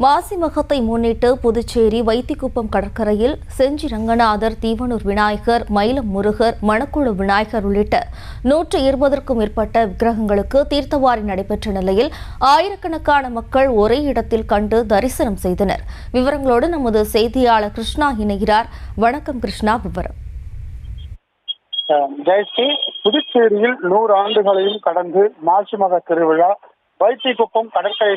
மாசி மகத்தை முன்னிட்டு புதுச்சேரி வைத்திக்குப்பம் கடற்கரையில் செஞ்சி ரங்கநாதர், தீவனூர் விநாயகர், மயிலம் முருகர், மணக்குள விநாயகர் உள்ளிட்ட 120க்கும் மேற்பட்ட விக்கிரகங்களுக்கு தீர்த்தவாரி நடைபெற்ற நிலையில் ஆயிரக்கணக்கான மக்கள் ஒரே இடத்தில் கண்டு தரிசனம் செய்தனர். விவரங்களோடு நமது செய்தியாளர் கிருஷ்ணா இணைகிறார். வணக்கம் கிருஷ்ணா, விவரம். ஜெயஸ்ரீ, புதுச்சேரியில் 100 ஆண்டுகளையும் கடந்து மாசி மக திருவிழா வைத்திக்குப்பம் கடற்கரை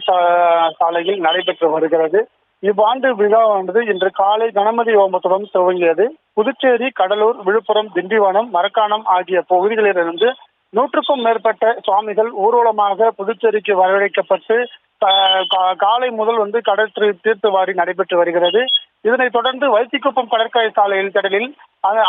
சாலையில் நடைபெற்று வருகிறது. இவ்வாண்டு விழாவானது இன்று காலை கணபதி ஹோமத்துடன் துவங்கியது. புதுச்சேரி, கடலூர், விழுப்புரம், திண்டிவனம், மரக்காணம் ஆகிய பகுதிகளிலிருந்து 100க்கும் மேற்பட்ட சுவாமிகள் ஊர்வலமாக புதுச்சேரிக்கு வரவழைக்கப்பட்டு காலை முதல் கடல் தீர்த்தவாரி நடைபெற்று வருகிறது. இதனைத் தொடர்ந்து வைத்திக்குப்பம் கடற்கரை சாலையில் கடலில்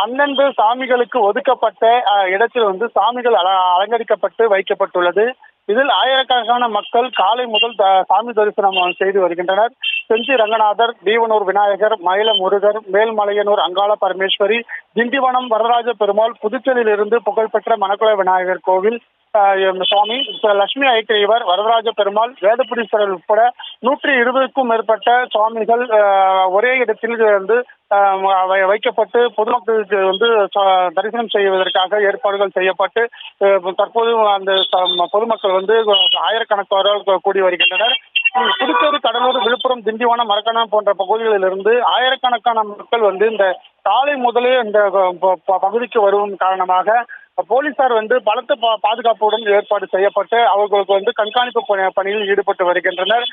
அந்தந்த சாமிகளுக்கு ஒதுக்கப்பட்ட இடத்தில் சாமிகள் அலங்கரிக்கப்பட்டு வைக்கப்பட்டுள்ளது. இதில் ஆயிரக்கணக்கான மக்கள் காலை முதல் சாமி தரிசனம் செய்து வருகின்றனர். செஞ்சி ரங்கநாதர், தீவனூர் விநாயகர், மயிலம் முருகர், மேல்மலையனூர் அங்காள பரமேஸ்வரி, திண்டிவனம் வரதராஜ பெருமாள், புதுச்சேரியிலிருந்து புகழ்பெற்ற மணக்குள விநாயகர் கோவில் சுவாமி, லட்சுமி ஐக்கியவர், வரதராஜ பெருமாள், வேதபுரீஸ்வரர் உட்பட 120க்கும் மேற்பட்ட சுவாமிகள் ஒரே இடத்தில் வைக்கப்பட்டு பொதுமக்களுக்கு தரிசனம் செய்வதற்காக ஏற்பாடுகள் செய்யப்பட்டு தற்போது அந்த பொதுமக்கள் ஆயிரக்கணக்கானோர் கூடி வருகின்றனர். புதுச்சேரி, கடலூர், விழுப்புரம், திண்டிவனம், மரக்காணம் போன்ற பகுதிகளிலிருந்து ஆயிரக்கணக்கான மக்கள் இந்த காலை முதலே இந்த பகுதிக்கு வரும் காரணமாக போலீசார் பலத்த பாதுகாப்புடன் ஏற்பாடு செய்யப்பட்டு அவர்களுக்கு கண்காணிப்பு பணியில் ஈடுபட்டு வருகின்றனர்.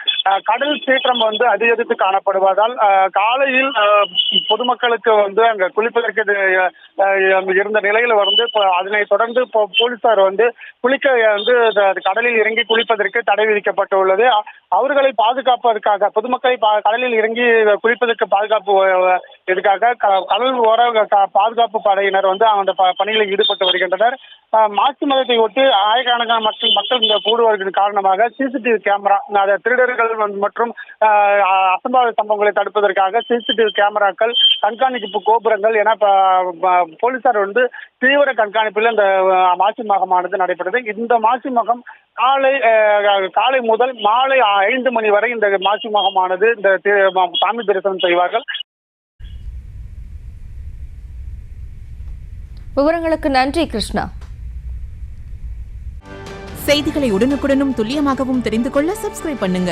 கடல் சீற்றம் அதிகரித்து காணப்படுவதால் காலையில் பொதுமக்களுக்கு அங்க குளிப்பதற்கு இருந்த நிலையில அதனை தொடர்ந்து போலீசார் குளிக்க கடலில் இறங்கி குளிப்பதற்கு தடை விதிக்கப்பட்டுள்ளது. அவர்களை பாதுகாப்பதற்காக பொதுமக்களை கடலில் இறங்கி குளிப்பதற்கு பாதுகாப்பு இதுக்காக கடல் ஓர பாதுகாப்பு படையினர் அந்த பணிகளில் ஈடுபட்டு வருகின்றனர். மாசி மதத்தை ஒட்டி ஆயிரக்கணக்கான மக்கள் இந்த கூடுவதற்கு காரணமாக சிசிடிவி கேமரா, திருடர்கள் மற்றும் அசம்பாவித சம்பவங்களை தடுப்பதற்காக சிசிடிவி கேமராக்கள், கண்காணிப்பு கோபுரங்கள் என போலீசார் தீவிர கண்காணிப்பில் இந்த மாசி மகமானது நடைபெற்றது. இந்த மாசி மகம் காலை முதல் மாலை 5 மணி வரை இந்த மாசி மகமானது இந்த சாமி தரிசனம் செய்வார்கள். விவரங்களுக்கு நன்றி கிருஷ்ணா. செய்திகளை உடனுக்குடனும் துல்லியமாகவும் தெரிந்து கொள்ள சப்ஸ்கிரைப் பண்ணுங்க.